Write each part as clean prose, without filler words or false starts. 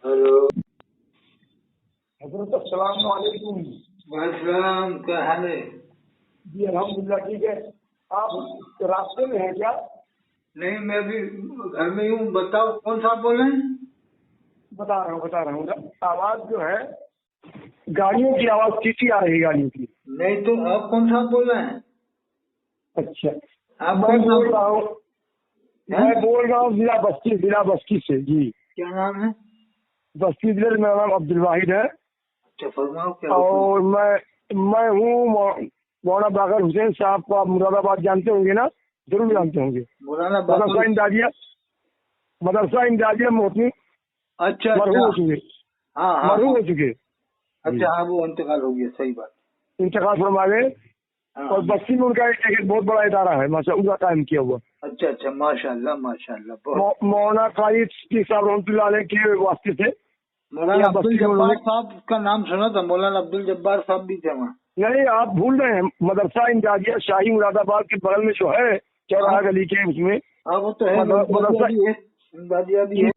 Hello. हजरत अस्सलाम वालेकुम। वालेकुम, क्या हाल है? जी अल्हम्दुलिल्लाह ठीक है। आप रास्ते में हैं क्या? नहीं, मैं अभी घर में हूँ। बताओ कौन सा बोल रहे हैं? बता रहा हूँ। आवाज जो है गाड़ियों की आवाज सीटी आ रही है गाड़ियों की। नहीं तो आप कौन सा बोल रहे हैं? अच्छा, आप मैं कौन सा बोल रहा हूँ जिला बस्ती से। जी क्या नाम है? बस्ती जिले में मेरा नाम अब्दुल वाहिद है। अच्छा, फरमाओ क्या। और मैं हूँ मौलाना बाकर हुसैन साहब को आप मुरादाबाद जानते होंगे ना? जरूर जानते होंगे। मौलाना मदरसा इंदाजिया मोहती अच्छा मरहूम हो चुके। हाँ हाँ मरहूम हाँ। हो चुके। अच्छा हाँ, वो इंतकाल हो गया, सही बात। इंतकाल फरमा गए। हाँ। और बस्ती में उनका एक बहुत बड़ा इदारा है माशा उनका कायम किया हुआ। अच्छा अच्छा, माशाल्लाह माशाल्लाह। बहुत मौलाना कायद साहब रहमतुल्लाह अलैह के वास्ते थे। मौलाना अब्दुल बस्ती में जब्बार साहब का नाम सुना था। मौलाना अब्दुल जब्बार साहब भी थे वहाँ। नहीं, आप भूल रहे हैं। मदरसा इंदाजिया शाही मुरादाबाद के बगल में जो है चौराहा गली के उसमें हाँ वो तो है। मदरसा इमदादिया भी है।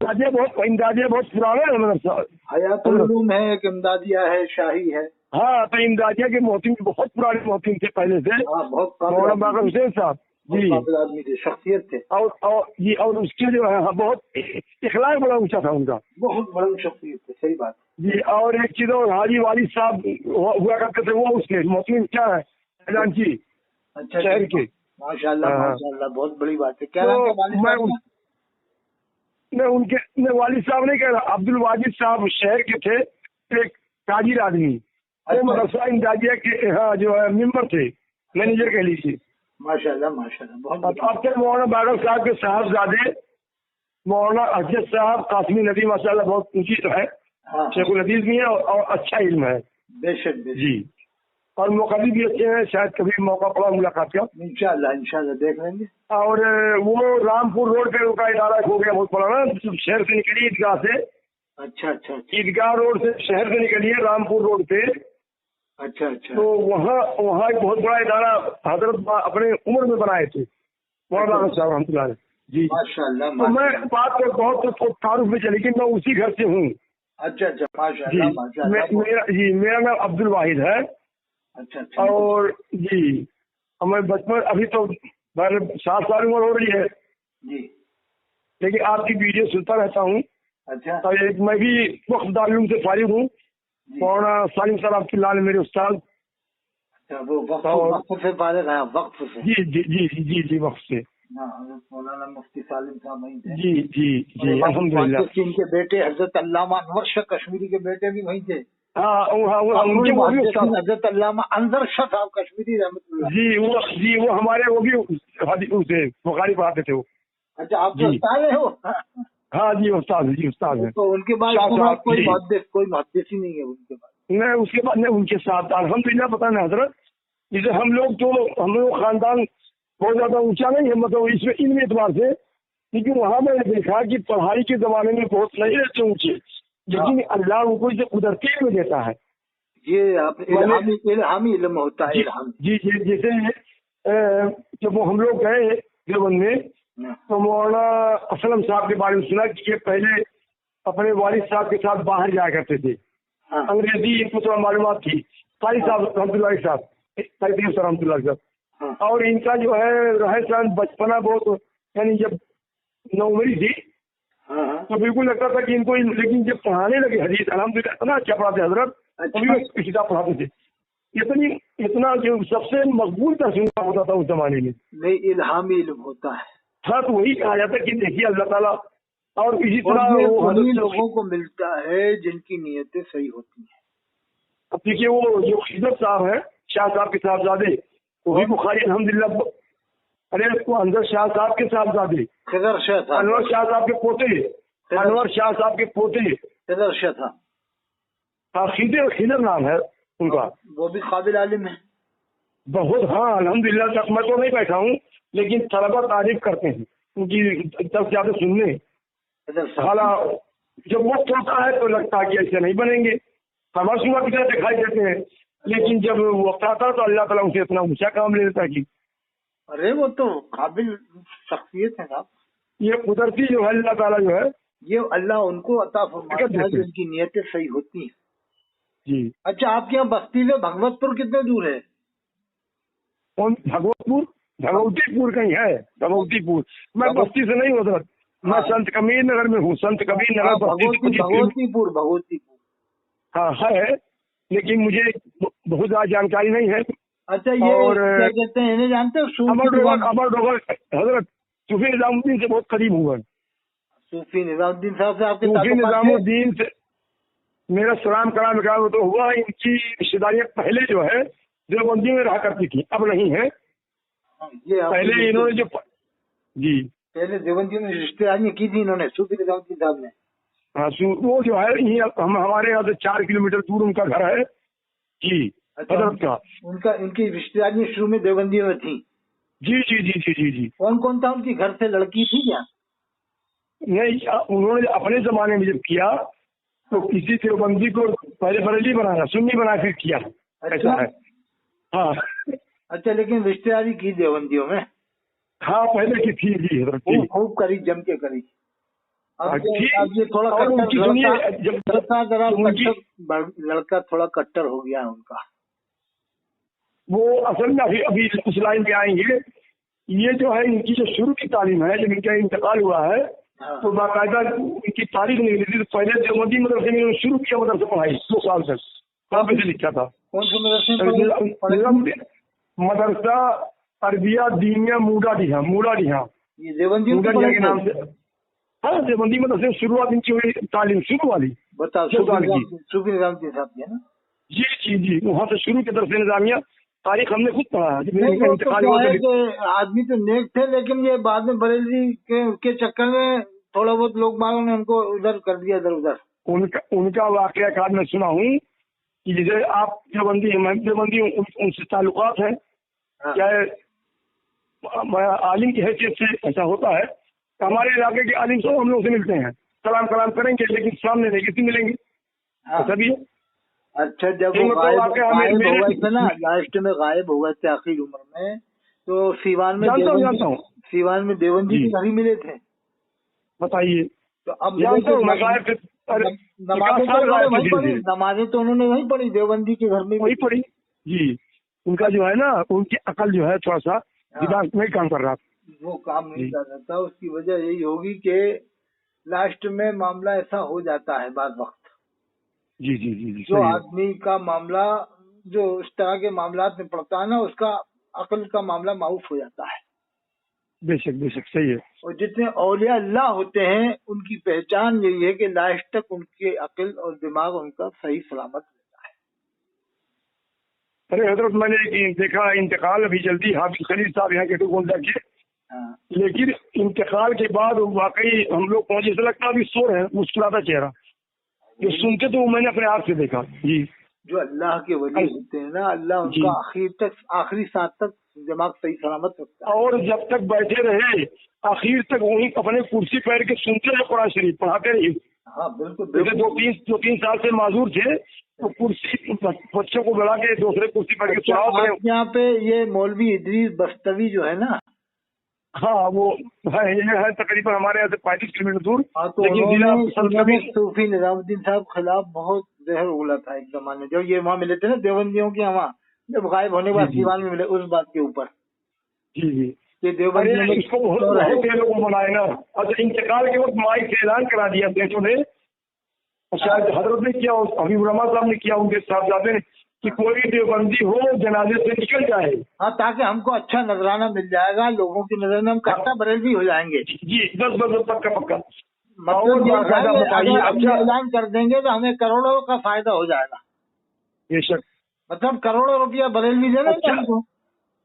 इंदाजिया बहुत पुराना है मदरसा। हयातुल उलूम है, एक इमदादिया है, शाही है। हाँ, तो इमदादिया के मोहतिन बहुत पुराने मोहतिन थे पहले से। हाँ, बहुत मौलाना बाकर हुसैन साहब जी आदमी थे, शख्सियत थे। और उसके जो है बहुत इखलाक बड़ा ऊंचा था उनका। बहुत बड़ी शख्सियत थे, सही बात जी। और एक चीज और, हाजी वालिद साहब हुआ करते थे वो उसके मोहतिन क्या है खजांची अच्छा शहर के। माशाल्लाह हाँ। माशाल्लाह, बहुत बड़ी बात है। क्या तो नाम है वालिद साहब का? मैं वालिद साहब नहीं कह रहा, अब्दुल वाजिद साहब शहर के थे, एक ताजिर आदमी। वो मदरसा इंदाजिया के हाँ जो है मेंबर थे, मैनेजर कह लीजिए। माशाल्लाह माशाल्लाह, बहुत अब तक मौलाना बागर साहब के साहबजादे मौलाना अजद साहब कासमी नदी माशाल्लाह बहुत ऊंची तो है। हाँ शेखुल हदीस भी है और अच्छा इल्म है। बेशक जी। और मुक़द्दर भी अच्छे हैं, शायद कभी मौका पड़ा मुलाकात का। इंशाल्लाह देख लेंगे। और वो रामपुर रोड पे उनका इदारा हो गया बहुत पुराना। शहर से निकली ईदगाह से। अच्छा अच्छा ईदगाह रोड से शहर से निकलिए रामपुर रोड पे। अच्छा अच्छा। तो वहाँ एक बहुत बड़ा इदारा हजरत अपने उम्र में बनाए थे मौलाना साहब रहमतुल्लाह अलैह। जी माशाल्लाह। तो मैं बात को बहुत तारुफ में चली कि मैं उसी घर से हूँ। अच्छा अच्छा, जी माशाल्लाह माशाल्लाह। मेरा नाम अब्दुल वाहिद है। अच्छा अच्छा। और जी मैं बचपन अभी तो 7 साल उम्र हो रही है, जी। लेकिन आपकी वीडियो सुनता रहता हूँ। अच्छा और एक मैं भी वक्त दारुल से फारिग हूँ। मौलाना सालिम साहब अब्दुल लाल मेरे उस्ताद। अच्छा, वो वक्त से फारिग है, वक्त से। जी जी जी जी जी जी वक्त से। मौलाना मुफ्ती सालिम साहब वहीं थे। जी जी जी अल्हम्दुलिल्लाह। इनके बेटे हजरत अल्लामा अनवर शाह कश्मीरी के बेटे भी वहीं थे। हाँ उनके वो भी उस्ताद हजरत अल्लामा अनवर शाह साहब कश्मीरी रहमतुल्लाह। जी वो हमारे वो भी उसे बुखारी पढ़ाते थे वो। अच्छा, आप तो उस्ताद हो? हाँ जी उस्ताद है। तो उनके बाद कोई मुहद्दिस ही नहीं है उनके बाद। मैं उसके बाद में उनके साथ अल्हम्दुलिल्लाह पता नहीं हजरत, जैसे हम लोग खानदान बहुत ज्यादा ऊंचा नहीं है, मतलब इसमें इन एतबार से। लेकिन वहाँ मैंने देखा कि पढ़ाई के जमाने में बहुत नहीं रहते ऊंचे, लेकिन अल्लाह उनको इसे कुदरती में देता है। ये आप इल्हामी इल्म होता है। जी जी जैसे जब वो हम लोग गए देवबंद में तो मौलाना असलम साहब के बारे में सुना कि ये पहले अपने वालिद साहब के साथ बाहर जाया करते थे। अंग्रेजी इनको थोड़ा मालूमात थी। कारी साहब रहमतुल्लाह साहब। और इनका जो है रहन बचपना बहुत, यानी जब नौवीं थी तो बिल्कुल लगता था कि इनको, लेकिन जब पढ़ाने लगे हदीस अल्हम्दुलिल्लाह इतना अच्छा पढ़ाते हजरत। अभी भी किताब पढ़ाते थे। इतना जो सबसे मकबूल तस्वीर होता था उस जमाने में। नहीं, इल्हामी इल्म होता है। हाँ, तो वही कहा जाता है कि देखिए अल्लाह ताला। और इसी तरह उन्हीं लोगों को मिलता है जिनकी नीयतें सही होती हैं। अब देखिए वो जो खिदर साहब है शाह साहब के साहबजादे, वो भी बुखारी अल्हम्दुलिल्लाह। अरे वो अंदर शाह साहब के साहबजादे खिदर शाह था, अनवर शाह साहब के पोते, अनवर शाह साहब के पोते खिदर शाह था। हाँ, खिदर नाम है उनका। वो भी काबिल आलिम है बहुत। हाँ अल्हम्दुलिल्लाह। तक मैं तो नहीं बैठा हूँ, लेकिन तलबा तारीफ करते हैं उनकी तब ज्यादा सुनने। हालांकि जब वक्त होता है तो लगता है कि ऐसे नहीं बनेंगे, हमारे सुबह की तरह दिखाई देते हैं, लेकिन जब वक्त आता है तो अल्लाह ताला उसे इतना ऊंचा काम ले लेता है कि अरे वो तो काबिल शख्सियत है साहब। ये कुदरती जो है अल्लाह ताला जो है یہ اللہ ان کو عطا فرماتا ہے جو ان کی نیتیں صحیح ہوتی ہیں. جی. اچھا آپ کے یہاں بستی سے بھگوت پور کتنے دور ہے؟ کون بھگوت پور؟ بھگوتی پور کہیں ہے. بھگوتی پور میں بستی سے نہیں حضرت، میں سنت کبیر نگر میں ہوں. سنت کبیر نگر بھگوتی پور. ہاں ہے، لیکن مجھے بہت زیادہ جانکاری نہیں ہے. اچھا یہ کیا کہتے ہیں انہیں جانتے ہو؟ امر ڈوگر حضرت صوفی نظام الدین سے بہت قریب ہوا. صوفی نظام الدین صاحب سے آپ کے صوفی نظام الدین سے میرا سلام کرام تو ہوا. ان کی رشتے داریاں پہلے جو ہے دیوبندی میں رہا کرتی تھی، اب نہیں ہے. پہلے انہوں نے جو جی پہلے دیوبندی میں رشتے داریاں کی تھی انہوں نے صوفی نظام الدین صاحب نے. ہاں وہ جو ہے ہمارے یہاں سے 4 کلومیٹر دور ان کا گھر ہے. جی حضرت کا ان کی رشتے داریاں شروع میں دیوبندی میں تھی. جی جی جی جی جی جی. کون تھا ان کی گھر سے لڑکی تھی کیا؟ نہیں، انہوں نے اپنے زمانے میں جب کیا تو کسی دیوبندی کو پہلے بریلی بنایا، سنی بنا پھر کیا. ایسا ہے. ہاں. اچھا لیکن رشتے داری کی دیوبندیوں میں؟ ہاں پہلے کی تھی. جی حضرت خوب کری، جم کے کری. اب یہ تھوڑا لڑکا تھوڑا کٹر ہو گیا ان کا. وہ اصل میں ابھی اس لائن پہ آئیں گے. یہ جو ہے ان کی جو شروع کی تعلیم ہے، جب ان کا انتقال ہوا ہے تو باقاعدہ ان کی تاریخ نہیں ملی تھی. تو پہلے دیوبندی مدرسے میں شروع کیا مدرسے پڑھائی 2 سال تک. وہاں پہ سے لکھا تھا. کون سے مدرسے؟ مدرسہ عربیہ دینیا موڈا ڈیہا کے نام سے. ہاں دیوبندی مدرسے شروعات ان کی ہوئی تعلیم شروع والی. صوفی نظام الدین صاحب کی ہے نا؟ جی جی جی. وہاں سے شروع کے درس نظامیہ تاریخ ہم نے خود پڑھا ہے. آدمی تو نیک تھے لیکن یہ بعد میں بریلوی کے چکر میں تھوڑا بہت لوگ باغوں نے ان کو ادھر کر دیا ادھر ادھر. ان کا واقعہ کار میں سنا ہوں کہ جیسے آپ دیوبندی ان سے تعلقات ہیں. چاہے عالم کی حیثیت سے ایسا ہوتا ہے. ہمارے علاقے کے عالم سب ہم لوگ سے ملتے ہیں، سلام کلام کریں گے لیکن سامنے نہیں کسی ملیں گے. ایسا بھی ہے. اچھا جب وہ غائب ہو گئے تھے نا، لاسٹ میں غائب ہو گئے تھے آخری عمر میں، تو سیوان میں دیوبندی کے گھر ہی ملے تھے. بتائیے. تو اب نمازیں تو انہوں نے وہیں پڑھی دیوبندی کے گھر میں وہی پڑھی. جی. ان کا جو ہے نا ان کی عقل جو ہے تھوڑا سا دماغ نہیں کام کر رہا. وہ کام نہیں کر رہا تھا. اس کی وجہ یہی ہوگی کہ لاسٹ میں معاملہ ایسا ہو جاتا ہے بعض وقت. جی جی جی. جو آدمی کا معاملہ جو اس طرح کے معاملات میں پڑتا ہے نا، اس کا عقل کا معاملہ معاف ہو جاتا ہے. بے شک بے شک صحیح ہے. اور جتنے اولیاء اللہ ہوتے ہیں ان کی پہچان یہی ہے کہ لاسٹ تک ان کی عقل اور دماغ ان کا صحیح سلامت رہتا ہے. ارے حضرت میں نے دیکھا انتقال ابھی جلدی حافظ خلیل صاحب یہاں کے گونڈا کے، لیکن انتقال کے بعد واقعی ہم لوگ پہنچے سے لگتا ابھی سو رہے ہیں، مسکراتا چہرہ جو سنتے تو میں نے اپنے آپ سے دیکھا. جی. جو اللہ کے ولی ہوتے ہیں نا، اللہ ان کا آخری سانس تک دماغ صحیح سلامت رکھتا ہے. اور جب تک بیٹھے رہے آخر تک وہیں اپنے کرسی پیر کے سنتے رہے، قرآن شریف پڑھاتے رہے. ہاں بالکل. 2-3 سال سے معذور تھے تو کرسی بچوں کو بلا کے دوسرے کرسی پر یہاں پہ یہ مولوی ادریس بستوی جو ہے نا، ہاں وہ ہے تقریباً ہمارے یہاں سے 35 کلومیٹر دور. صوفی نظام الدین صاحب خلاف بہت زہر اگلا تھا ایک زمانے جب یہ وہاں ملے تھے نا دیوبندیوں کے وہاں، جب غائب ہونے کے بعد دیوان میں ملے اس بات کے اوپر. جی جی. یہ دیوبندی اس کو بہت لوگوں بنائے نا. اچھا انتقال کے وقت مائک سے اعلان کرا دیا بیٹوں نے، شاید حضرت نے کیا، حبیب الرحمان صاحب نے کیا ان کے صاحبزادے نے، کہ کوئی دیوبندی ہو جنازے سے نکل جائے. ہاں تاکہ ہم کو اچھا نذرانہ مل جائے گا، لوگوں کی نظر میں ہم کٹا بریلوی ہو جائیں گے. جی بس پکا. مطلب اعلان کر دیں گے تو ہمیں کروڑوں کا فائدہ ہو جائے گا. بے شک. مطلب کروڑوں روپیہ بریلوی دے دیں گے ہم کو.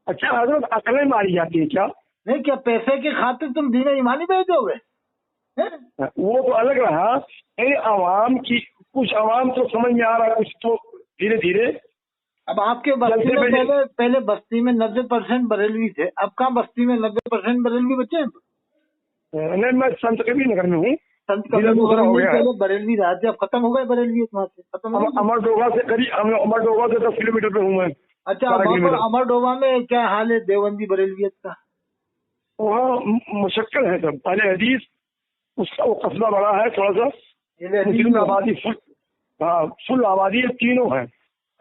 اچھا حضرت عقلیں ماری جاتی ہیں کیا؟ نہیں، کیا پیسے کی خاطر تم دین ایمانی بھیج دو گے؟ وہ تو الگ رہا. عوام کی کچھ عوام تو سمجھ میں آ رہا ہے، کچھ تو دھیرے دھیرے. اب آپ کے بستی میں پہلے بستی میں 90% بریلوی تھے، اب کہاں بستی میں 90% بریلوی بچے ہیں؟ نہیں، میں سنت کبیر نگر میں ہوں. سنت کبیر پہلے بریلوی رہا تھے، اب ختم ہو گئے بریلوی وہاں سے ختم. امر ڈوبا سے قریب، امر ڈوبا سے 10 کلومیٹر پہ ہوں میں. اچھا امر ڈوبا میں کیا حال ہے دیوبندی بریلویت کا؟ وہاں مشکل ہے سب. پہلے حدیث उसका वो कस्बा बड़ा है थोड़ा सा, मुस्लिम आबादी फुल आबादी है, तीनों है।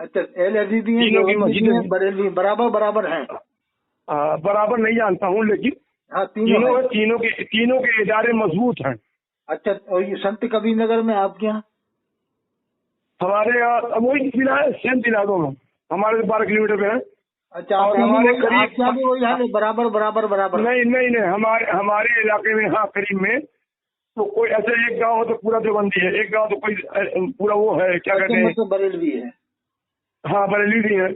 अच्छा, एल अजीदी है, तीनों की मस्जिदें बरेली बराबर हैं। बराबर नहीं जानता हूँ, लेकिन हाँ तीनों है, तीनों के इदारे मजबूत हैं। अच्छा, और ये संत कबीर नगर में आपके यहाँ? हमारे यहाँ वही जिला है, सेम जिला दोनों, हमारे 12 किलोमीटर पे है। अच्छा, और हमारे करीब भी वही हाल है, बराबर? नहीं, हमारे इलाके में, हाँ करीब में, तो कोई ऐसे एक गांव हो तो पूरा देवबंदी है, एक गांव तो कोई पूरा वो है, क्या कहते हैं, मतलब बरेलवी है। हाँ बरेली भी है।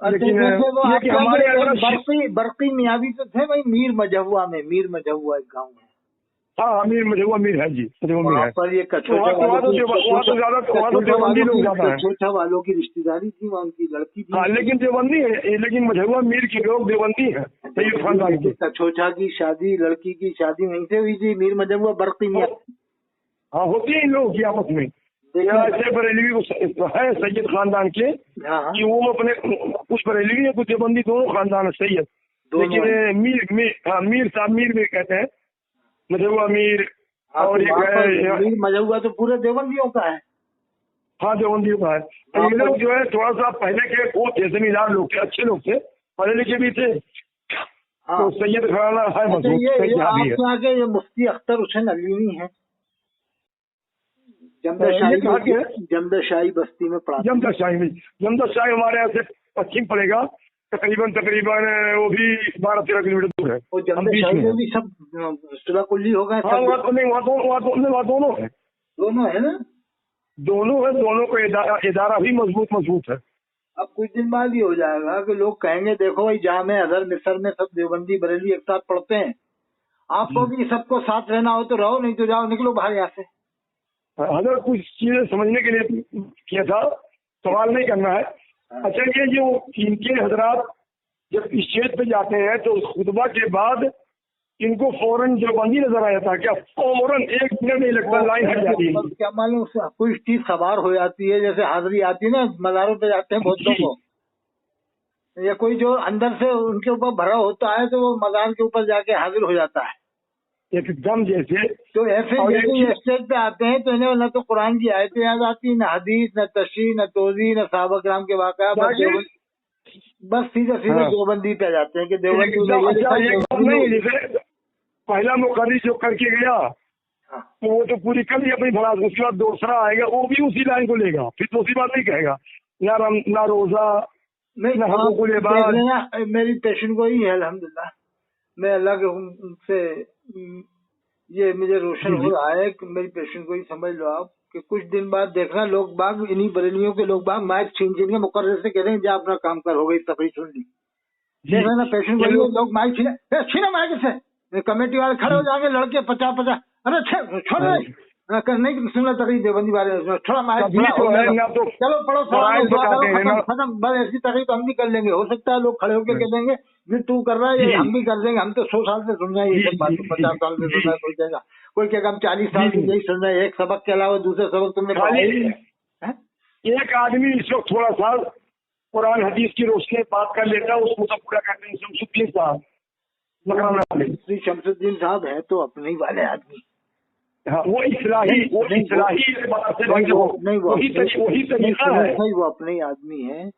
लेकिन ये कि हमारे बरकी मियावी तो थे भाई, मीर मझहुआ एक गाँव है। हाँ, मीर है जी, मीर है। पर ये वहाँ तो देवबंदी लोग ज्यादा है, कचोटा वालों की रिश्तेदारी थी, वहाँ उनकी लड़की थी। हाँ, लेकिन देवबंदी है, लेकिन मझहुआ मीर के लोग देवबंदी है, सैयद खानदान के। कचोटा की शादी, लड़की की शादी वहीं से हुई थी, मीर मझहुआ बरकी मियाँ। हाँ, होती है इन लोगों की आपस में। ऐसे बरेलवी है सैयद खानदान के, कि वो अपने कुछ बरेलवी है, कुछ देवबंदी, दोनों खानदान है सैयद। लेकिन मीर में कहते हैं, मझहुआ मीर। और मीर मझहुआ तो पूरे देवबंदियों का है। हाँ, देवबंदियों का है। ये लोग जो है थोड़ा सा पहले के वो थे, जमींदार लोग थे, अच्छे लोग थे, पढ़े लिखे भी थे। तो सैयद घराना है मजबूत। आगे ये मुफ्ती अख्तर हुसैन अलीमी है, जमदशाही बस्ती में पढ़ा। जमदशाही हमारे यहाँ से पश्चिम पड़ेगा, तकरीबन वो भी 12-13 किलोमीटर दूर है। और जमदशाही में भी सब सुलह कुल्ली होगा। हाँ, वहाँ दोनों है ना, दोनों का इदारा भी मजबूत है। अब कुछ दिन बाद ही हो जाएगा कि लोग कहेंगे देखो भाई, जामे अजहर मिस्र में सब देवबंदी बरेली एक साथ पढ़ते हैं, आपको भी सबको साथ रहना हो तो रहो, नहीं तो जाओ, निकलो बाहर यहाँ से। अगर कुछ चीजें समझने के लिए किया था, सवाल नहीं करना है। अच्छा, ये जो इनके हजरात जब स्टेज पे जाते हैं तो खुतबा के बाद इनको फौरन जो बंदी नजर आ जाता है क्या? फौरन 1 मिनट नहीं लगता, लाइन हट जाती है। क्या मालूम कोई चीज सवार हो जाती है, जैसे हाजिरी आती है ना, मज़ारों पे जाते हैं बहुतों को, या कोई जो अंदर से उनके ऊपर भरा होता है तो वो मज़ार के ऊपर जाके हाजिर हो जाता है एकदम जैसे। तो ऐसे जैसे स्टेज पे आते हैं तो इन्हें न तो कुरान की आयतें याद आती, न हदीस, न तशरीह, न तोज़ी, न सहाबा किराम के वाक़या, बस सीधे देवबंदी पे आ जाते हैं कि देवबंदी। पहला मुकर्री जो करके गया तो वो तो पूरी कर ली अपनी भला, उसके बाद दूसरा आएगा वो भी उसी लाइन को लेगा, फिर तो उसी बात नहीं कहेगा, ना रोजा नहीं। मेरी पेशेंट को ही है अल्हम्दुलिल्लाह, मैं अल्लाह के हुक्म से ये मुझे रोशन हो रहा है कि मेरी पेशेंट को ही समझ लो आप कि कुछ दिन बाद देखना लोग बाग, इन्हीं बरेलियों के लोग बाग माइक छीन के मुकर्रर से कह रहे हैं जा अपना काम कर, हो गई तकरीर सुन ली। देखना ना पेशेंट को लोग माइक छीना माइक से, कमेटी वाले खड़े हो जाएंगे लड़के 50-50, अरे छोड़ नहीं सुनना तकरीर देवबंदी बारे में, थोड़ा माइक चलो पढ़ो खत्म, बस ऐसी तकरीर तो हम भी कर लेंगे। हो सकता है लोग खड़े होकर कह देंगे भी तू कर रहा है, हम भी कर देंगे, हम तो 100 साल से सुन रहे हैं ये सब बात, 50 साल से सुन रहा है, कोई कहेगा, कोई कहेगा हम 40 साल से यही सुन रहे हैं, एक सबक के अलावा दूसरे सबक तुमने पढ़ा। एक आदमी इस वक्त थोड़ा सा कुरान हदीस की रोशनी बात कर लेता है, उसको सब पूरा करते हैं। शमसुद्दीन साहब, श्री शमसुद्दीन साहब है तो अपने ही वाले आदमी। हाँ, वो इस्लाही वो अपने ही आदमी है,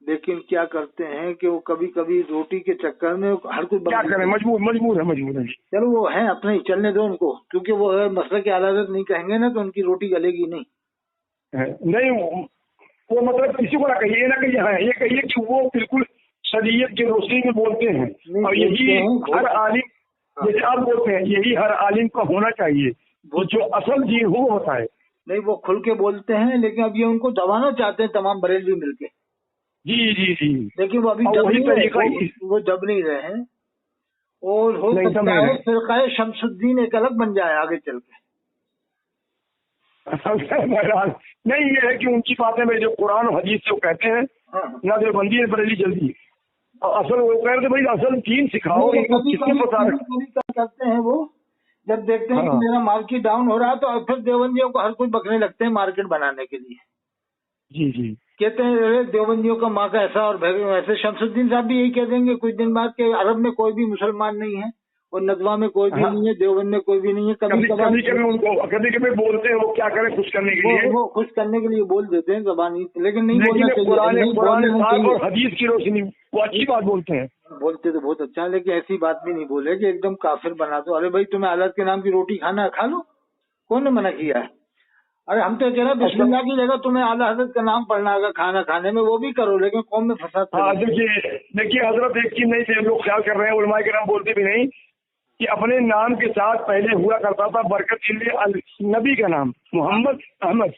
लेकिन क्या करते हैं कि वो कभी कभी रोटी के चक्कर में हर कोई क्या करें, मजबूर है। चलो वो है अपने ही, चलने दो उनको, क्योंकि वो है मसले की अदालत नहीं कहेंगे ना तो उनकी रोटी गलेगी नहीं। वो मतलब किसी को ना कहिए ये कहिए कि वो बिल्कुल शरीयत की रोशनी में बोलते हैं, और यही हर आलिम, जैसे आप बोलते हैं, यही हर आलिम का होना चाहिए, वो जो असल दीन वो होता है। नहीं, वो खुल के बोलते हैं, लेकिन अब ये उनको दबाना चाहते हैं तमाम बरेलवी मिलके। जी। लेकिन वो अभी वो दब नहीं रहे हैं, और हो सकता है फिरकाए शमसुद्दीन एक अलग बन जाए आगे चल के। नहीं, ये है कि उनकी बातें में जो कुरान और हदीस से वो कहते हैं ना, देवबंदी है बरेली जल्दी, असल वो कह रहे थे भाई असल दीन सिखाओ, किसको पता करते हैं वो जब देखते हैं कि मेरा मार्केट डाउन हो रहा है तो फिर देवबंदियों को हर कोई बकने लगते हैं मार्केट बनाने के लिए। जी कहते हैं अरे देवबंदियों का माँ का ऐसा और वैसे। शमसुद्दीन साहब भी यही कह देंगे कुछ दिन बाद के अरब में कोई भी मुसलमान नहीं है, और नदवा में कोई भी नहीं है, देवबंद में कोई भी नहीं है। कभी कभी बोलते हैं, वो क्या करें खुश करने के लिए, वो खुश करने के लिए बोल देते हैं ज़बानी, लेकिन नहीं बोलना चाहिए। कुरान और हदीस की रोशनी वो अच्छी बात बोलते हैं, बोलते तो बहुत अच्छा है, लेकिन ऐसी बात भी नहीं बोले कि एकदम काफिर बना दो। अरे भाई तुम्हें हालत के नाम की रोटी खाना है, खा लो, कौन ने मना किया है? अरे हम तो कह रहे हैं बिस्मिल्लाह की जगह तुम्हें आला हजरत का नाम पढ़ना होगा खाना खाने में, वो भी करो, लेकिन कौम में फसाद। देखिए हजरत एक चीज नहीं थे, लोग ख्याल कर रहे हैं, उलमाए के नाम बोलते भी नहीं कि अपने नाम के साथ पहले हुआ करता था बरकत के लिए नबी का नाम मोहम्मद अहमद,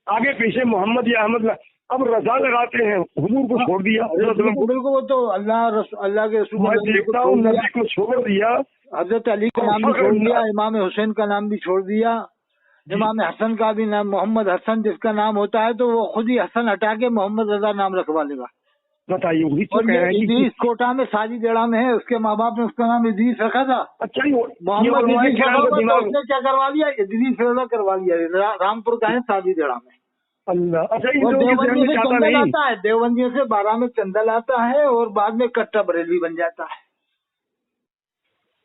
आगे पीछे मोहम्मद या अहमद, अब रजा लगाते हैं, हुजूर को छोड़ दिया। बिल्कुल, वो तो अल्लाह के रसूल मैं देखता हूँ नबी को छोड़ दिया, हजरत अली का नाम भी छोड़ दिया, इमाम हुसैन का नाम भी छोड़ दिया, इमाम हसन का भी नाम मोहम्मद हसन जिसका नाम होता है तो वो खुद ही हसन हटा के मोहम्मद रजा नाम रखवा लेगा। बताइए वही तो कह रहे हैं कि इस कोटा में साजिदेड़ा में है, उसके माँ बाप ने उसका नाम इदरीस रखा था। अच्छा मोहम्मद इदरीस तो उसने क्या करवा लिया, इदरीस रजा करवा लिया, रामपुर का है साजिदेड़ा में। अल्लाह, अच्छा देवबंदी से चंदल आता है, देवबंदी से 12 में चंदल आता है और बाद में कट्टा बरेलवी बन जाता है।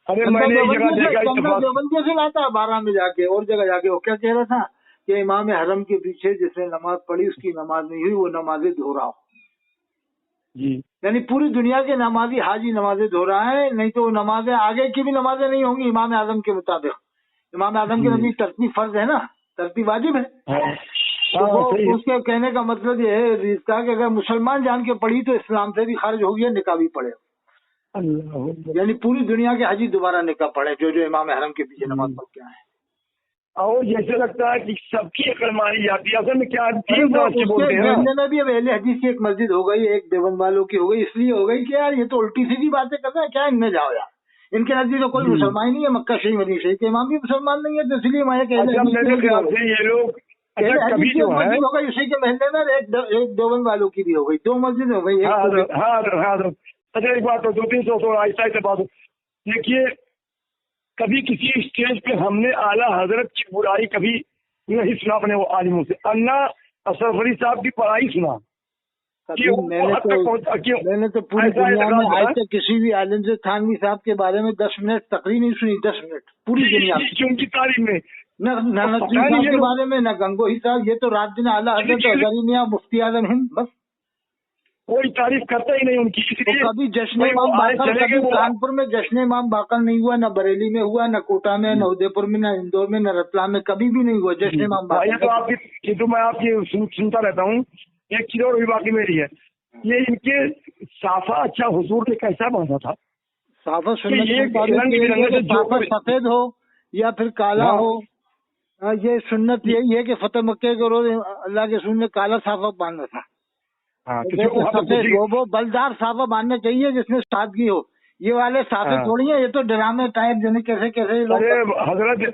अरे मैंने देवबंदी से लाता है 12 में जाके, और जगह जाके। वो क्या कह रहा था कि इमाम हरम के पीछे जिसने नमाज पढ़ी उसकी नमाज नहीं हुई, वो नमाजें धो रहा हो जी, यानी पूरी दुनिया के नमाजी हाजी नमाजें धो रहा है, नहीं तो नमाजें आगे की भी नमाजें नहीं होंगी इमाम आजम के मुताबिक। इमाम आजम के नबी तरतीब फर्ज है ना, तरतीब वाजिब है। तो उसके कहने का मतलब ये है इसका कि अगर मुसलमान जान के पढ़ी तो इस्लाम से भी खारिज हो गया, निकाह भी पढ़े, यानी पूरी दुनिया के हाजी दोबारा निकाह पढ़े जो इमाम हरम के पीछे नमाज पढ़ के आए। और जैसे लगता है कि सबकी अकल मारी जाती है, असल में क्या उसके में भी अब अहले हदीस की एक मस्जिद हो गई, एक देवबंद वालों की हो गई, इसलिए हो गई कि यार ये तो उल्टी सीधी बातें कर रहे हैं, क्या इनमें जाओ यार, इनके नजदीक तो कोई मुसलमान नहीं है, मक्का शरीफ मदीना शरीफ के इमाम भी मुसलमान नहीं है, तो इसलिए ये लोग हो गई उसी के महल्ले में एक देवबंद वालों की भी हो गई, 2 मस्जिद हो गई। अच्छा एक बात, 200-300 आहिस्ता आहिस्ता बात। देखिए कभी किसी स्टेज पे हमने आला हजरत की बुराई कभी नहीं सुना अपने वो आलिमों से, अल्लाह असरफ अली साहब की पढ़ाई सुना। मैंने तो पूरी दुनिया में आज तक किसी भी आलिम से थानवी साहब के बारे में 10 मिनट तकरीर नहीं सुनी, 10 मिनट पूरी दुनिया में उनकी तारीफ में, न नकवी साहब के बारे में, न गंगोही साहब, ये तो रात दिन आला हजरत हजारी मियां मुफ्ती आजम हिंद, बस कोई तारीफ करता ही नहीं उनकी। तो कभी जश्न इमाम बाकर, कभी कानपुर में जश्न इमाम बाकर नहीं हुआ, न बरेली में हुआ, न कोटा में, न उदयपुर में, न इंदौर में, न रतलाम में, कभी भी नहीं हुआ जश्न इमाम बाकर। ये तो मैं आपकी सुनता रहता हूँ। एक चीज और भी बाकी मेरी है, ये इनके साफा अच्छा हुजूर ने कैसा बांधा था, साफा साफा सफेद हो या फिर काला हो, ये सुन्नत यही है कि फतेह मक्के के रोज अल्लाह के रसूल ने काला साफा बांधा था। सफेद वो बलदार साफा बांधना चाहिए जिसमें सादगी हो, ये वाले साफे थोड़ी है, ये तो ड्रामे टाइप जने कैसे कैसे लोग। हजरत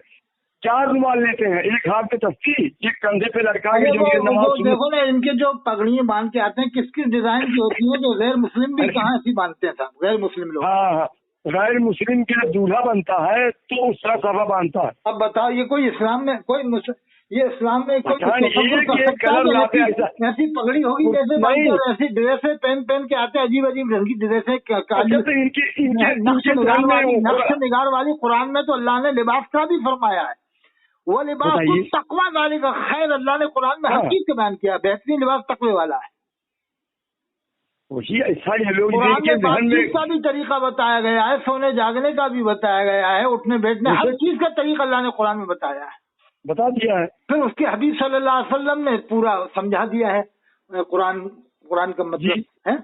4 रुमाल लेते हैं, एक हाथ पे तख्ती, एक कंधे पे लटका के देखो ना इनके जो पगड़ियाँ बांध के आते हैं किस किस डिजाइन की होती है, जो गैर मुस्लिम भी कहाँ ऐसी बांधते हैं, गैर मुस्लिम लोग। हाँ, गैर मुस्लिम के दूल्हा बनता है तो उस तरह साफा बांधता है। अब बताओ ये कोई इस्लाम में ये इस्लाम में कोई ऐसी पगड़ी होगी जैसे ऐसी ड्रेसें पहन के आते हैं, अजीब अजीब रंग की ड्रेसें, नक्श निगार वाली। कुरान में तो अल्लाह ने लिबास का भी फरमाया है, वो लिबास तकवा वाले का खैर, अल्लाह ने कुरान में हर चीज का बयान किया, बेहतरीन लिबास तकवे वाला है। कुरान में का भी तरीका बताया गया है, सोने जागने का भी बताया गया है, उठने बैठने हर चीज का तरीका अल्लाह ने कुरान में बताया है, बता दिया है। फिर उसके हबीब सल्लल्लाहु अलैहि वसल्लम ने पूरा समझा दिया है कुरान का मतलब है।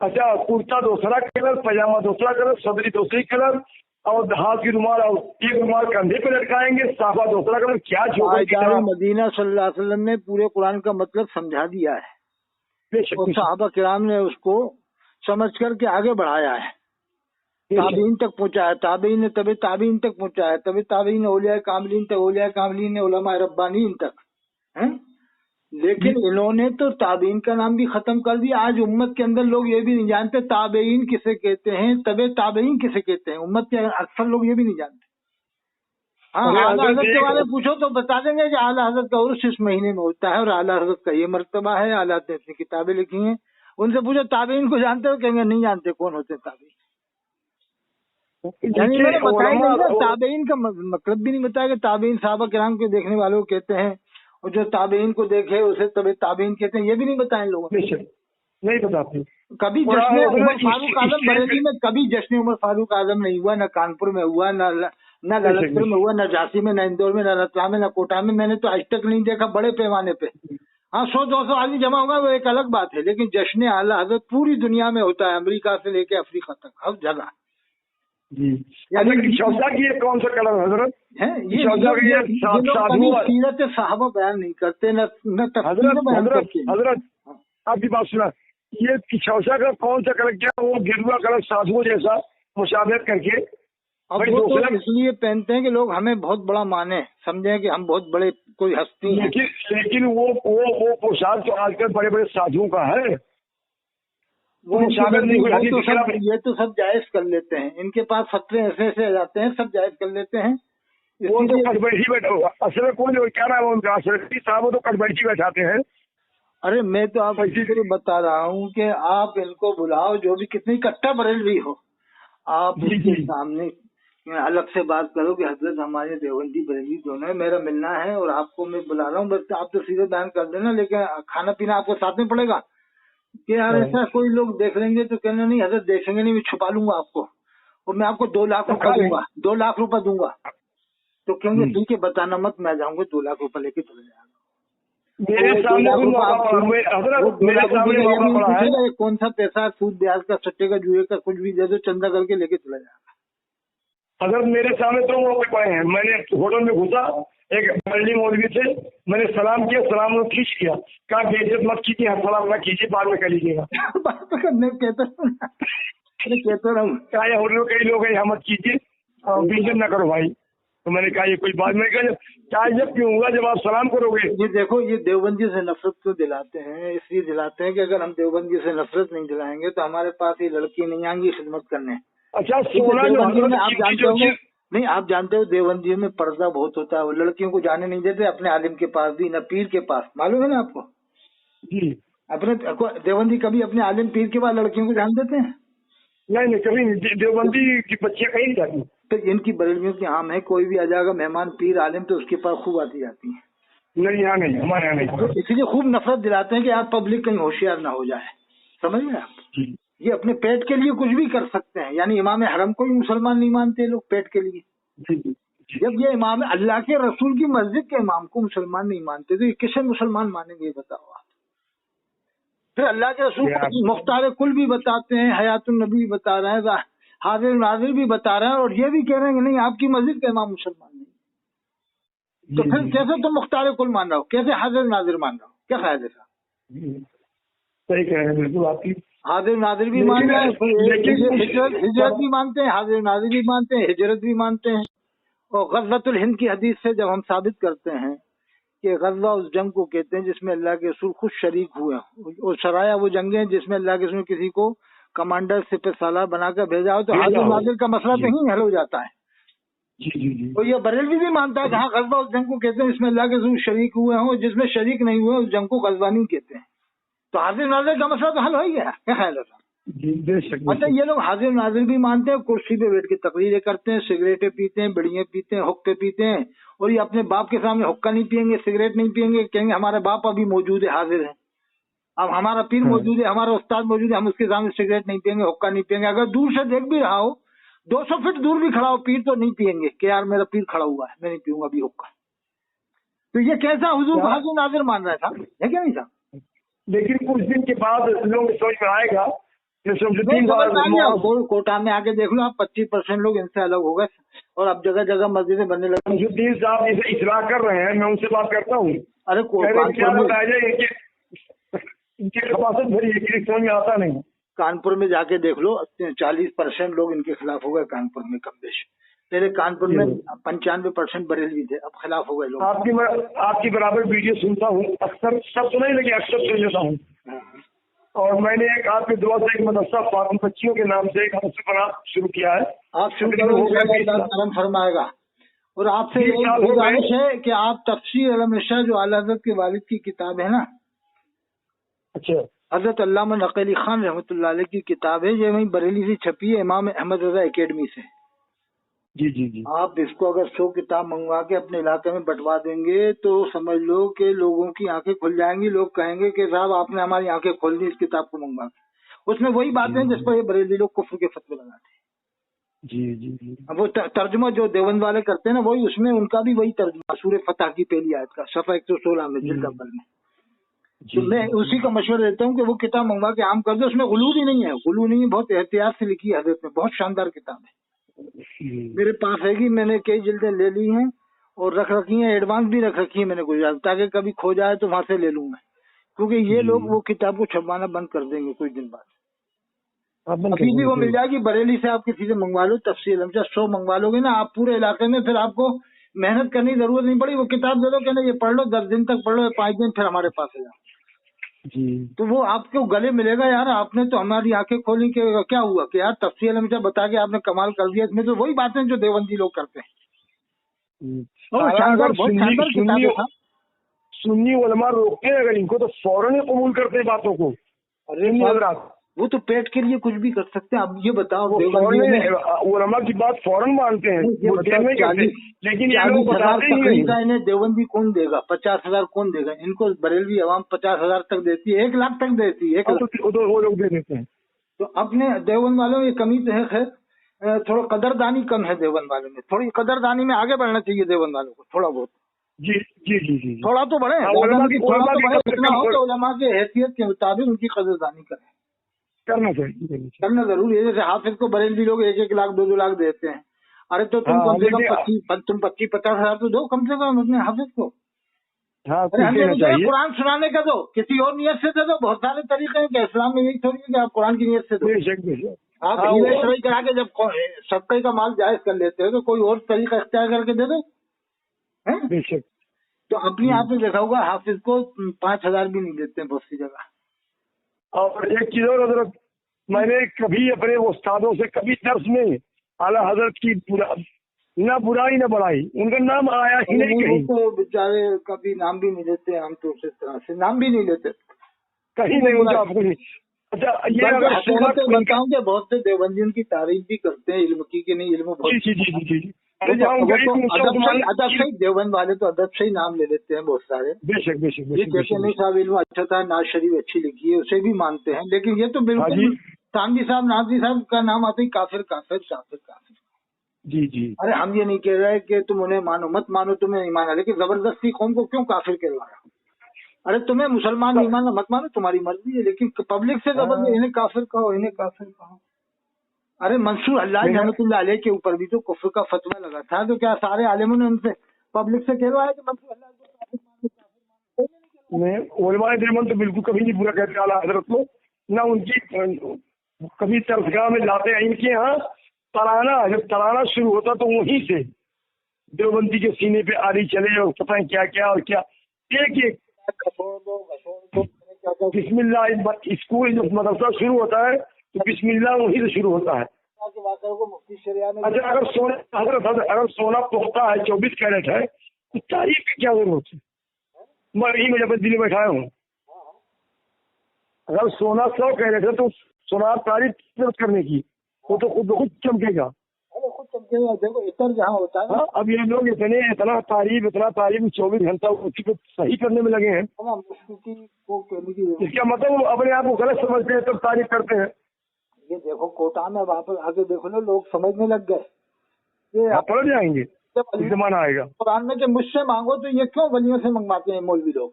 अच्छा, कुर्ता दूसरा कलर, पैजामा दूसरा कलर, सदरी दूसरी कलर, और हाथ की रुमाल और एक रुमाल कंधे पे लटकाएंगे, साफा दूसरा कलर। क्या मदीना सल्लल्लाहु अलैहि वसल्लम ने पूरे कुरान का मतलब समझा दिया है, और सहाबा किराम ने उसको समझ करके आगे बढ़ाया है, ताबीन तक पहुंचाया, ताबीन ने तबे ताबीन तक पहुंचाया, तबे ताबीन औलिया कामलीन तक, औलिया कामलीन ने उलमा रब्बानीन तक है। लेकिन इन्होंने तो ताबीन का नाम भी खत्म कर दिया। आज उम्मत के अंदर लोग ये भी नहीं जानते ताबीन किसे कहते हैं, तबे ताबीन किसे कहते हैं, उम्मत के अक्सर लोग ये भी नहीं जानते। हाँ, आला हजरत के बारे में पूछो तो बता देंगे कि आला हजरत का उर्स इस महीने में होता है और आला हजरत का ये मर्तबा है, आला हजरत ने अपनी किताबें लिखी हैं। उनसे पूछो ताबीन को जानते हो, कहेंगे नहीं जानते, कौन होते ताबीन। यानी मैंने बताया नहीं ना, ताबेइन का मतलब भी नहीं बताया कि ताबेइन साहबा किराम के देखने वालों को कहते हैं, और जो ताबेइन को देखे उसे तबे ताबेइन कहते हैं, ये भी नहीं बताया लोगों ने। नहीं बताते। कभी जश्न उमर फारूक आजम बरेली में कभी जश्न उमर फारूक आजम नहीं हुआ, न कानपुर में हुआ, न ललितपुर में हुआ, न झांसी में, न इंदौर में, न रतलाम में, न कोटा में। मैंने तो आज तक नहीं देखा बड़े पैमाने पे। हाँ 100-200 आदमी जमा होगा वो एक अलग बात है, लेकिन जश्न आला हजरत पूरी दुनिया में होता है, अमेरिका से लेके अफ्रीका तक, हर जगह जी। यानी शौसा की ये कौन सा कलम हजरत है? ये सीरत साहबा बयान नहीं करते, न हजरत आपकी बात सुना, ये किशौसा का कौन सा कलर, क्या वो गिरुआ कलर साधुओं जैसा मुशाबहत करके अब वो तो इसलिए पहनते हैं कि लोग हमें बहुत बड़ा माने, समझे कि हम बहुत बड़े कोई हस्ती हैं। लेकिन वो पोशाक तो आजकल बड़े बड़े साधुओं का है, वो मुशाबहत नहीं हुई। ये तो सब जायज कर लेते हैं, इनके पास फतवे ऐसे ऐसे आ जाते हैं, सब जायज कर लेते हैं। वो तो कटबैठी बैठा, असल में कौन क्या नाम है उनका, साहब वो तो कटबैठी बैठाते हैं। अरे मैं तो आप बता रहा हूँ कि आप इनको बुलाओ, जो भी कितनी कट्टा बरेलवी हो, आप उसके सामने अलग से बात करो कि हजरत हमारे देवबंदी बरेलवी दोनों है, मेरा मिलना है और आपको मैं बुला रहा हूँ, बस आप तो सीधे बयान कर देना, लेकिन खाना पीना आपको साथ में पड़ेगा। कि यार ऐसा कोई लोग देख लेंगे तो कहना नहीं हजरत देखेंगे नहीं, मैं छुपा लूंगा आपको, और मैं आपको 2 लाख रुपए दूंगा, 2 लाख रुपए दूंगा, तो कहेंगे ठीक है बताना मत, मैं जाऊंगा 2 लाख रुपए लेके चले जाएगा। कौन सा पैसा, सूद ब्याज का, सट्टे का, जुए का, कुछ भी दे दो, चंदा करके लेके चला जाएगा। अगर मेरे सामने तो वो पड़े हैं, मैंने होटल में घुसा, एक मल्ली मौलवी से मैंने सलाम किया, सलाम को खींच किया, कहा बेइज्जत मत कीजिए, सलाम ना कीजिए, बाद में कर लीजिएगा। बात तो करने कहता रहूँ, क्या होटल में कई लोग हैं, यहाँ मत कीजिए, बेइज्जत ना करो भाई। तो मैंने कहा ये कोई बात, मैंने कहा क्या जब क्यों होगा जब आप सलाम करोगे। ये देखो, ये देवबंदी से नफरत तो दिलाते हैं, इसलिए दिलाते हैं कि अगर हम देवबंदी से नफरत नहीं दिलाएंगे तो हमारे पास ये लड़की नहीं आएंगी खिदमत करने। अच्छा सोना जो आप जानते हो नहीं, आप जानते हो देवबंदी में पर्दा बहुत होता है, वो लड़कियों को जाने नहीं देते अपने आलिम के पास भी, न पीर के पास, मालूम है ना आपको जी। अपने देवबंदी कभी अपने आलिम पीर के पास लड़कियों को जान देते हैं? नहीं कभी नहीं, देवबंदी की बच्चियां कहीं नहीं जाती। तो इनकी बरेलवियों की आम है, कोई भी आ जाएगा मेहमान पीर आलिम तो उसके पास खूब आती जाती है। नहीं यहाँ नहीं, हमारे यहाँ नहीं। तो इसीलिए खूब नफरत दिलाते हैं कि यार पब्लिक कहीं होशियार ना हो जाए, समझ में आप। ये अपने पेट के लिए कुछ भी कर सकते हैं, यानी इमाम हरम को ही मुसलमान नहीं मानते लोग पेट के लिए। जब ये इमाम अल्लाह के रसूल की मस्जिद के इमाम को मुसलमान नहीं मानते तो ये किसे मुसलमान मानेंगे, ये बताओ आप। फिर अल्लाह के रसूल मुख्तार कुल भी बताते हैं, हयातुन नबी भी बता रहे हैं, हाजिर नाजिर भी बता रहे हैं, और ये भी कह रहे हैं कि नहीं आपकी मस्जिद का इमाम मुसलमान नहीं। तो फिर कैसे तुम मुख्तार कुल मान रहे हो, कैसे हाजिर नाजिर मान रहे हो, क्या ख्याल है साहब? सही कह रहे हैं बिल्कुल आपकी। हाजिर नाजिर भी मान रहे हैं, हिजरत भी मानते हैं, हाजिर नाजिर भी मानते हैं, हिजरत भी मानते हैं। और गज़वतुल हिंद की हदीस से जब हम साबित करते हैं कि गज़वा उस जंग को कहते हैं जिसमें अल्लाह के रसूल खुद शरीक हुए, और सराया वो जंगे हैं जिसमें अल्लाह के रसूल किसी को कमांडर सिपह सालार बनाकर भेजा हो, तो हाजिर नाजिर का मसला तो ही हल हो जाता है। तो ये बरेलवी भी मानता है जहाँ गज़वा उस जंग को कहते हैं जिसमें अल्लाह के रसूल शरीक हुए हों, जिसमें शरीक नहीं हुए उस जंग को गज़वा नहीं कहते हैं। तो हाजिर नाजिर का मसला तो हल हो ही गया, क्या ख्याल है? अच्छा ये लोग हाजिर नाजिर भी मानते हैं, कुर्सी पे बैठ के तकरीरें करते हैं, सिगरेटें पीते हैं, बीड़ियाँ पीते हैं, हुक्के पीते हैं, और ये अपने बाप के सामने हुक्का नहीं पियेंगे, सिगरेट नहीं पियेंगे, कहेंगे हमारा बाप अभी मौजूद है, हाजिर है, अब हमारा पीर मौजूद है, हमारा उस्ताद मौजूद है, हम उसके सामने सिगरेट नहीं पियेंगे, हुक्का नहीं पियेंगे। अगर दूर से देख भी रहा हो, 200 फीट दूर भी खड़ा हो, पीर तो नहीं पियेंगे कि यार मेरा पीर खड़ा हुआ है, मैं नहीं पीऊंगा अभी हुक्का। तो ये कैसा हुजूर को हाजिर नाजिर मान रहा था, है क्या नहीं था? लेकिन कुछ दिन के बाद लोग समझ में आएगा, कोटा में आके देख लो आप, 25% लोग इनसे अलग हो गए, और अब जगह जगह मस्जिदें बनने लगी। शमसुद्दीन साहब इसे इस्लाह कर रहे हैं, मैं उनसे बात करता हूँ। अरे इनकी खबासत भरी समझ में आता नहीं। कानपुर में जाके देख लो, 40% लोग इनके खिलाफ हो गए कानपुर में, कम बेश। पहले कानपुर में 95% बरेलवी थे, अब खिलाफ हो गए लोग। आपकी बराबर वीडियो सुनता हूँ, अक्सर सब तो नहीं, लेकिन अक्सर सुन लेता हूँ। और मैंने एक आपके दुआ से एक मदरसा फातिमा बच्चियों के नाम से एक मदरसा बना शुरू किया है, आप शुरू करो, फरमाएगा। और आपसे गुजारिश है कि आप तफसीर अलम इरशाद जो आला हज़रत के वालिद की किताब है ना, अच्छा, हज़रत अल्लामा नक़ी खान रहमतुल्लाह अलैह की किताब है, ये वहीं बरेली से छपी है, इमाम अहमद रज़ा एकेडमी से। जी जी जी। आप इसको अगर 100 किताब मंगवा के अपने इलाके में बंटवा देंगे तो समझ लो कि लोगों की आंखें खुल जाएंगी। लोग कहेंगे कि साहब आपने हमारी आंखें खोल दी इस किताब को मंगवा के। उसमें वही बातें हैं जिस पर ये बरेली लोग कुफ्र के फतवे लगाते हैं। जी जी जी। अब वो तर्जुमा जो देवबंद वाले करते हैं ना, वही उसमें उनका भी वही तर्जुमा सूरह फतह की पहली आयत का सफ़ा 116 में जिल्द अव्वल में। तो मैं उसी का मशवरा देता हूँ कि वो किताब मंगवा के आम कर दो। उसमें गुलू भी नहीं है, गुलू नहीं है, बहुत एहतियात से लिखी है हजरत ने, बहुत शानदार किताब है। मेरे पास है कि मैंने कई जिल्दें ले ली हैं और रख रखी हैं, एडवांस भी रख रखी है मैंने गुजरात, ताकि कभी खो जाए तो वहां से ले लूँ मैं, क्योंकि ये लोग वो किताब को छपवाना बंद कर देंगे कुछ दिन बाद। अभी भी वो मिल जाएगी बरेली से, आप किसी से मंगवा लो तफसील, हम 100 मंगवा लोगे ना आप पूरे इलाके में, फिर आपको मेहनत करने की जरूरत नहीं पड़ी। वो किताब दे दो, कहना ये पढ़ लो, 10 दिन तक पढ़ लो, 5 दिन फिर हमारे पास है जी। तो वो आपको गले मिलेगा। यार आपने तो हमारी आंखें खोली कि क्या हुआ कि यार तफसील हमेशा बता के आपने कमाल कर दिया। इसमें तो वही बातें जो देवबंदी लोग करते हैं। शानदार, बहुत शानदार किताब है। सुन्नी उलमा रोकते हैं अगर इनको तो फौरन ही कबूल करते हैं बातों को। अरे वो तो पेट के लिए कुछ भी कर सकते हैं। अब ये बताओ, उलमा की बात फौरन मानते हैं, लेकिन ये लोग बताते ही नहीं। इन्हें देवबंदी कौन देगा? 50,000 कौन देगा इनको? बरेलवी अवाम 50,000 तक देती है, 1 लाख तक देती है। तो वो लोग दे देते हैं। तो अपने देवबंद वालों में कमी तो है, खैर थोड़ा कदरदानी कम है देवबंद वालों में। थोड़ी कदरदानी में आगे बढ़ना चाहिए देवबंद वालों को, थोड़ा बहुत। जी जी जी जी। थोड़ा तो बढ़े, थोड़ा तो बढ़े, इतना हो तो उलमा के हैसियत के मुताबिक उनकी कदरदानी करें, करना चाहिए, करना जरूरी है। जैसे हाफिज को बरेलवी लोग 1-1 लाख 2-2 लाख देते हैं। अरे तो तुम कम से कम 25-50,000 तो दो कम से कम अपने हाफिज को। अरे हमें कुरान सुनाने का दो, किसी और नियत से दे दो। बहुत सारे तरीके हैं कि इस्लाम में यही थोड़ी है कि आप कुरान की नियत से दो। आप हीरे करा के जब सबके का माल जायज कर लेते हो तो कोई और तरीका इख्तियार करके दे दो। तो अपनी आपने देखा होगा हाफिज को 5,000 भी नहीं देते हैं बहुत सी जगह। और एक चीज और हजरत, मैंने कभी अपने उस्तादों से कभी दर्स में आला हजरत की ना बुराई ना बढ़ाई, उनका नाम आया ही नहीं कहीं। तो बेचारे कभी नाम भी नहीं लेते, हम तो उस तरह से नाम भी नहीं लेते कहीं नहीं उनका आपको नहीं। अच्छा ये अगर बताऊं कि बहुत से देवबंदी उनकी तारीफ भी करते हैं इल्म की कि नहीं, इल्म बहुत। जी जी जी जी। अदब से ही देवबंद वाले तो अदब से ही नाम ले लेते हैं बहुत सारे। बेशक बेशक ये कहते नहीं साहब इल्म अच्छा था, नाज शरीफ अच्छी लिखी है, उसे भी मानते हैं। लेकिन ये तो बिल्कुल तानवी साहब नादवी साहब का नाम आते ही काफिर काफिर काफिर काफिर। जी जी। अरे हम ये नहीं कह रहे कि तुम उन्हें मानो मत मानो, तुम्हें नहीं माना, लेकिन जबरदस्ती कौम को क्यों काफिर कहलवाया? अरे तुम्हें मुसलमान नहीं मानो मत मानो, तुम्हारी मर्जी है, लेकिन पब्लिक से जबरदस्ती इन्हें काफिर कहो, इन्हें काफिर कहो। अरे मंसूर अल्लाह रहमतुल्लाह अलैह के ऊपर भी तो कुफ्र का फतवा लगा था, तो क्या सारे आलिमों ने उनसे पब्लिक से कहलवाया कि मंसूर अल्लाह उलमाए देवबंद तो बिल्कुल कभी नहीं बुरा कहते आला हजरत को, ना उनकी कभी तरसगाह में लाते हैं। इनके यहाँ तराना, जब तराना शुरू होता तो वहीं से देवबंदी के सीने पे आरी चले और पता है क्या क्या और क्या एक एक बिस्मिल्लाह। स्कूल जब मदरसा शुरू होता है तो बिस्मिल्लाह वहीं से शुरू होता है। अच्छा अगर सोना पुख्ता है 24 कैरेट है तो तारीफ की क्या जरूरत है? मैं यही मुझे अपने दिल में बैठाया हूँ। अगर सोना 100 कैरेट है तो सोना तारीफ करने की, वो तो खुद चमकेगा। खुद चमकेगा। देखो इतर जहाँ होता है ना, अब ये लोग इतना तारीफ 24 घंटा उसी को सही करने में लगे हैं। इसका मतलब वो अपने आप को गलत समझते हैं तब तारीफ करते हैं। ये देखो कोटा में वापस आके देखो ना, लोग समझने लग गए, ये पड़ जाएंगे जमाना आएगा कुरान में कि मुझसे मांगो, तो ये क्यों वलियों से मंगवाते हैं मौलवी लोग?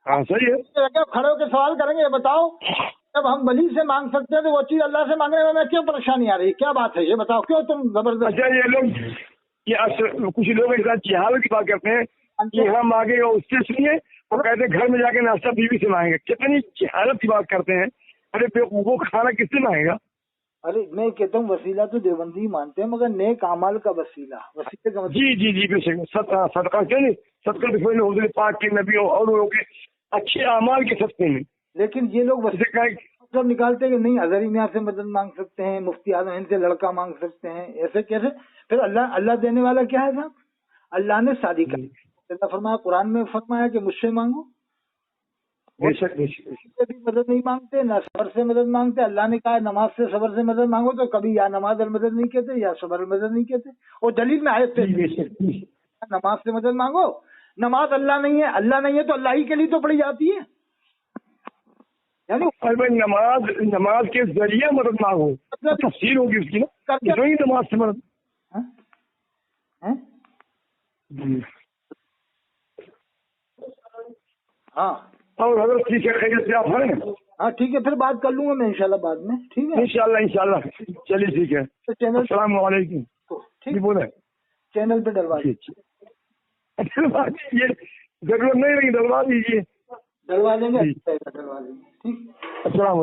हाँ सही है। खड़े होकर सवाल करेंगे, बताओ जब हम वली से मांग सकते हैं तो वो चीज अल्लाह से मांगने में क्यों परेशानी आ रही? क्या बात है ये बताओ, क्यों तुम जबरदस्त? अच्छा ये लोग कुछ लोग एक साथ जिहाद की बात करते हैं कि हम मांगे उससे सुनिए, वो कहते हैं घर में जाके नाश्ता बीवी से मांगेंगे। कितनी जिहालत की बात करते हैं। अरे वो खाना किससे मांगेगा? अरे मैं कहता हूँ वसीला तो देवबंदी मानते हैं, मगर नेक अमाल का वसीले का जी जी जी बेशक सदका क्यों नहीं, सदका पाक के नबी और लोगों के अच्छे अमाल के सदके में। लेकिन ये लोग मतलब निकालते हैं कि नहीं हज़ारी मियाँ से मदद मांग सकते हैं, मुफ्ती आजम हिंद से लड़का मांग सकते हैं, ऐसे कैसे? फिर अल्लाह देने वाला क्या है साहब? अल्लाह ने शादी का फरमाया, कुरान में फरमाया कि मुझसे मांगो। بے شک بے شک بے شک۔ سے بھی مدد نہیں مانگتے نہ صبر سے مدد مانگتے. اللہ نے کہا نماز سے صبر سے مدد مانگو تو کبھی یا نماز المدد نہیں کہتے یا صبر المدد نہیں کہتے. اور دلیل میں آیت جی بے شک جی۔ نماز سے مدد مانگو. نماز اللہ نہیں ہے تو اللہ ہی کے لیے تو پڑھی جاتی ہے. یعنی اور بھائی نماز کے ذریعے مدد مانگو تفصیل ہوگی اس کی نا، جو ہی نماز سے مدد. ہاں جی ہاں اور حضرت ٹھیک ہے، خیریت سے آپ ہیں؟ ہاں ٹھیک ہے، پھر بات کر لوں گا میں انشاءاللہ بعد میں. ٹھیک ہے انشاءاللہ چلیے ٹھیک ہے. تو چینل السلام علیکم. ٹھیک جی بولیں. چینل پہ ڈلوا جی ڈلوا دیجیے، ضرورت نہیں رہی ڈلوا دیجیے. دیں گے جی. ڈلوا دیں گے. ٹھیک. السلام علیکم.